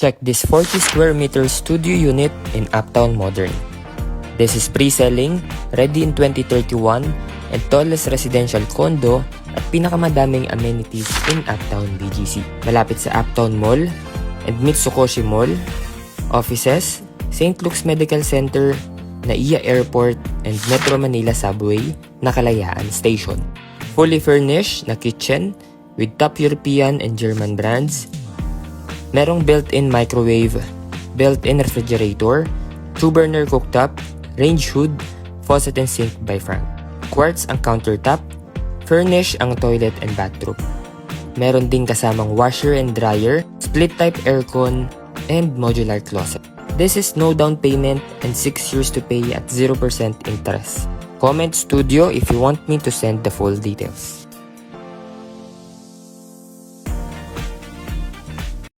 Check this 40 square meter studio unit in Uptown Modern. This is pre-selling, ready in 2031, and tallest residential condo at pinakamadaming amenities in Uptown BGC. Malapit sa Uptown Mall and Mitsukoshi Mall, offices, St. Luke's Medical Center, NAIA Airport, and Metro Manila Subway na Kalayaan Station. Fully furnished na kitchen with top European and German brands. Merong built-in microwave, built-in refrigerator, 2-burner cooktop, range hood, faucet and sink by Frank. Quartz ang countertop, furnish ang toilet and bathroom. Meron ding kasamang washer and dryer, split-type aircon, and modular closet. This is no down payment and 6 years to pay at 0% interest. Comment studio if you want me to send the full details.